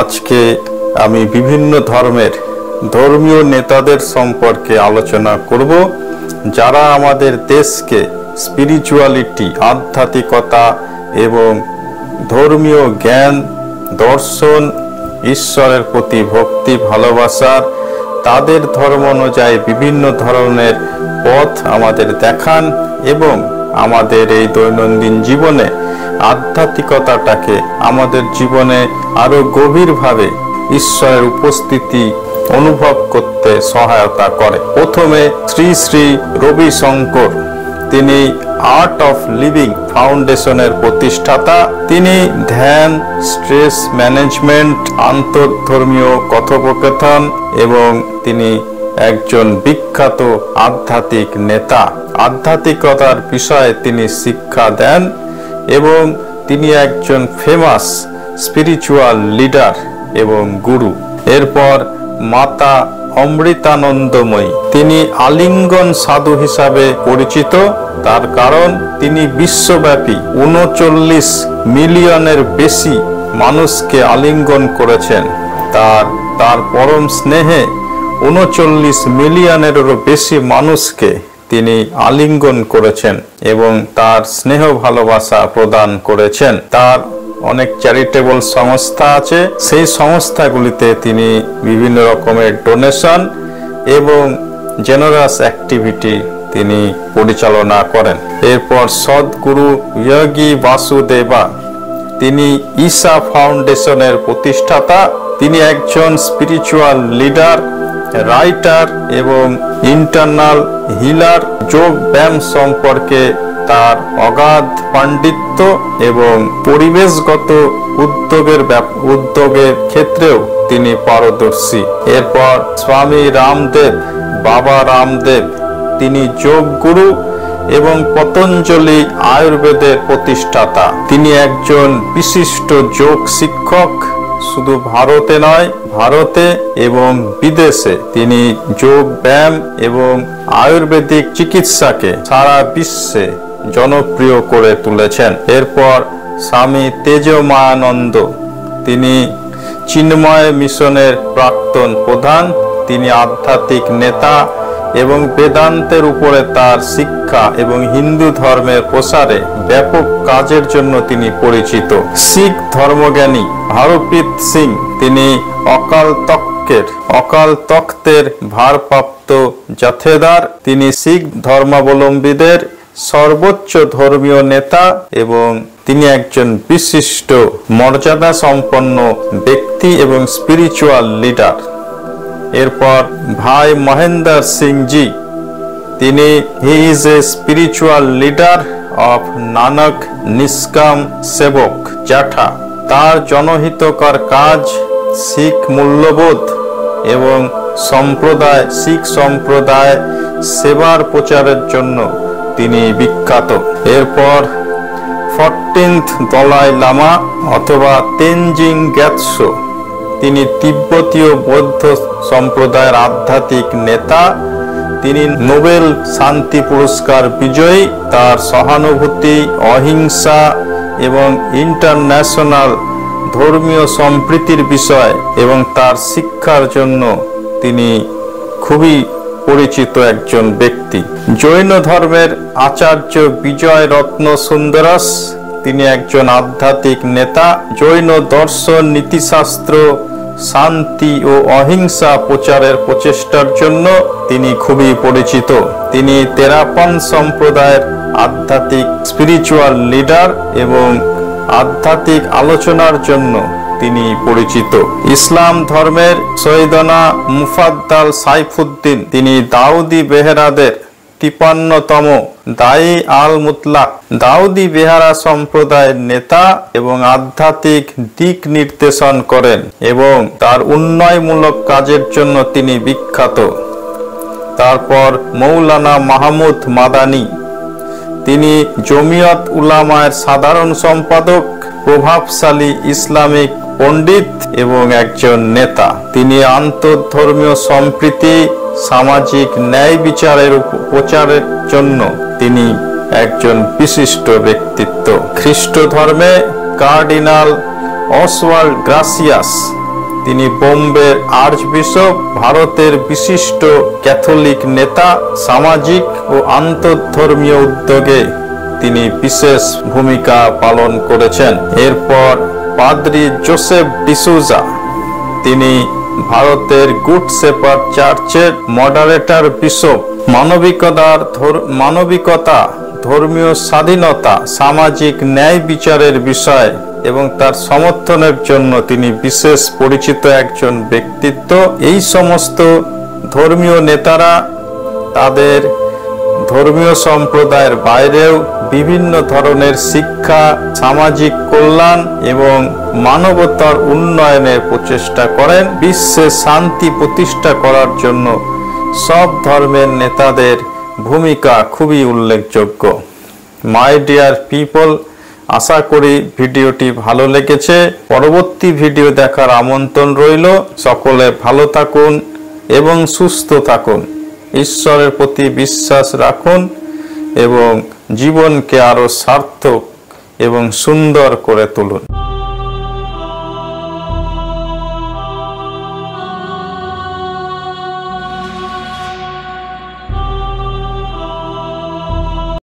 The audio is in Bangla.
আজকে আমি বিভিন্ন ধর্মের ধর্মীয় নেতাদের সম্পর্কে আলোচনা করব, যারা আমাদের দেশকে স্পিরিচুয়ালিটি, আধ্যাত্মিকতা এবং ধর্মীয় জ্ঞান, দর্শন, ঈশ্বরের প্রতি ভক্তি, ভালোবাসার তাদের ধর্ম অনুযায়ী বিভিন্ন ধরনের পথ আমাদের দেখান এবং আমাদের এই দৈনন্দিন জীবনে আধ্যাত্মিকতাটাকে আমাদের জীবনে আরো গভীরভাবে ঈশ্বরের উপস্থিতি অনুভব করতে সহায়তা করে। প্রথমে শ্রী শ্রী রবিশঙ্কর, তিনি আর্ট অফ লিভিং ফাউন্ডেশনের প্রতিষ্ঠাতা। তিনি ধ্যান, স্ট্রেস ম্যানেজমেন্ট, আন্তর্ধর্মীয় কথোপকথন এবং তিনি একজন বিখ্যাত আধ্যাত্মিক নেতা। আধ্যাত্মিকতার বিষয়ে তিনি শিক্ষা দেন এবং তিনি একজন ফেমাস স্পিরিচুয়াল লিডার এবং গুরু। এরপর মাতা অমৃতানন্দময়ী, তিনি আলিঙ্গন সাধু হিসাবে পরিচিত। তার কারণ তিনি বিশ্বব্যাপী ৩৯ মিলিয়নের বেশি মানুষকে আলিঙ্গন করেছেন। তার পরম স্নেহে ৩৯ মিলিয়নেরও বেশি মানুষকে তিনি আলিঙ্গন করেছেন এবং তার স্নেহ ভালোবাসা প্রদান করেছেন। তার অনেক চ্যারিটেবল সংস্থা আছে, সেই সংস্থাগুলিতে তিনি বিভিন্ন রকমের ডোনেশন এবং জেনারাস অ্যাক্টিভিটি তিনি পরিচালনা করেন। এরপর সদ্গুরু যোগী বাসুদেবা, তিনি ঈশা ফাউন্ডেশনের প্রতিষ্ঠাতা। তিনি একজন স্পিরিচুয়াল লিডার, রাইটার এবং ইন্টারনাল হিলার। যোগ ব্যায়াম সম্পর্কে তার অগাধ পাণ্ডিত্য এবং পরিবেশগত উদ্যোগের ক্ষেত্রেও তিনি পারদর্শী। এরপর স্বামী রামদেব, বাবা রামদেব, তিনি যোগ গুরু এবং পতঞ্জলি আয়ুর্বেদের প্রতিষ্ঠাতা। তিনি একজন বিশিষ্ট যোগ শিক্ষক। শুধু ভারতে নয়, ভারতে এবং বিদেশে তিনি যোগ ব্যায়াম এবং আয়ুর্বেদিক চিকিৎসাকে সারা বিশ্বে জনপ্রিয় করে তুলেছেন। এরপর স্বামী তেজমায়ানন্দ, তিনি চিন্ময় মিশনের প্রাক্তন প্রধান। তিনি আধ্যাত্মিক নেতা এবং বেদান্তের উপরে তার শিক্ষা এবং হিন্দু ধর্মের প্রসারে ব্যাপক কাজের জন্য তিনি পরিচিত। শিখ ধর্মজ্ঞানী হরপ্রীত সিং, তিনি অকাল তখ্তের ভারপ্রাপ্ত জথেদার। তিনি শিখ ধর্মাবলম্বীদের সর্বোচ্চ ধর্মীয় নেতা এবং তিনি একজন বিশিষ্ট মর্যাদা সম্পন্ন ব্যক্তি এবং স্পিরিচুয়াল লিডার। এরপর ভাই মহেন্দ্র সিং জি, তিনি he is a spiritual leader of Nanak নিষ্কাম সেবক জাঠা। তার জনহিতকর কাজ, শিখ মূল্যবোধ এবং শিখ সম্প্রদায় সেবার প্রচারের জন্য তিনি বিখ্যাত। এরপর 14th দলাই লামা অথবা তেনজিং গ্যাতসো, তিনি তিব্বতীয় বৌদ্ধ সম্প্রদায়ের আধ্যাত্মিক নেতা। তিনি নোবেল শান্তি পুরস্কার বিজয়ী। তার সহানুভূতি, অহিংসা এবং ইন্টারন্যাশনাল ধর্মীয় সম্প্রীতির বিষয় এবং তার শিক্ষার জন্য তিনি খুবই পরিচিত একজন ব্যক্তি। জৈন ধর্মের আচার্য বিজয় রত্ন সুন্দরস, তিনি একজন আধ্যাত্মিক নেতা। জৈন দর্শন, নীতিশাস্ত্র, শান্তি ও অহিংসা প্রচারের প্রচেষ্টার জন্য তিনি খুবই পরিচিত। তিনি তেরাপন সম্প্রদায়ের আধ্যাত্মিক স্পিরিচুয়াল লিডার এবং আধ্যাত্মিক আলোচনার জন্য তিনি পরিচিত। ইসলাম ধর্মের সৈয়দনা মুফাদ্দাল সাইফুদ্দিন, তিনি দাউদি বেহেরাদের 53তম দায়ী আল মুতলাক। দাউদি বেহারা সম্প্রদায়ের নেতা এবং আধ্যাত্মিক দিক নির্দেশন করেন এবং তার উন্নয়নমূলক কাজের জন্য তিনি বিখ্যাত। তারপর মৌলানা মাহমুদ মাদানী, তিনি জমিয়ত উলামায়ের সাধারণ সম্পাদক, প্রভাবশালী ইসলামিক পণ্ডিত এবং একজন নেতা। তিনি আন্তর্ধর্মীয় সম্প্রীতি, সামাজিক ন্যায় বিচারের প্রচারের জন্য তিনি একজন বিশিষ্ট ব্যক্তিত্ব। খ্রিস্ট ধর্মে কার্ডিনাল অসওয়াল্ড গ্রাসিয়াস, তিনি বোম্বের আর্চবিশপ, ভারতের বিশিষ্ট ক্যাথলিক নেতা। সামাজিক ও আন্তঃধর্মীয় উদ্যোগে তিনি বিশেষ ভূমিকা পালন করেছেন। এরপর পাদ্রি যোসেফ ডিসুজা, তিনি ভারতের গুড শেপার্ড চার্চের মডারেটর বিশপ। মানবিকতা, ধর্মীয় স্বাধীনতা, সামাজিক ন্যায় বিচারের বিষয় এবং তার সমর্থনের জন্য তিনি বিশেষ পরিচিত একজন ব্যক্তিত্ব। এই সমস্ত ধর্মীয় নেতারা তাদের ধর্মীয় সম্প্রদায়ের বাইরেও বিভিন্ন ধরনের শিক্ষা, সামাজিক কল্যাণ এবং মানবতার উন্নয়নের প্রচেষ্টা করেন। বিশ্বে শান্তি প্রতিষ্ঠা করার জন্য সব ধর্মের নেতাদের ভূমিকা খুবই উল্লেখযোগ্য। মাই ডিয়ার পিপল, আশা করি ভিডিওটি ভালো লেগেছে। পরবর্তী ভিডিও দেখার আমন্ত্রণ রইল। সকলে ভালো থাকুন এবং সুস্থ থাকুন। ঈশ্বরের প্রতি বিশ্বাস রাখুন এবং জীবনকে আরো সার্থক এবং সুন্দর করে তুলুন।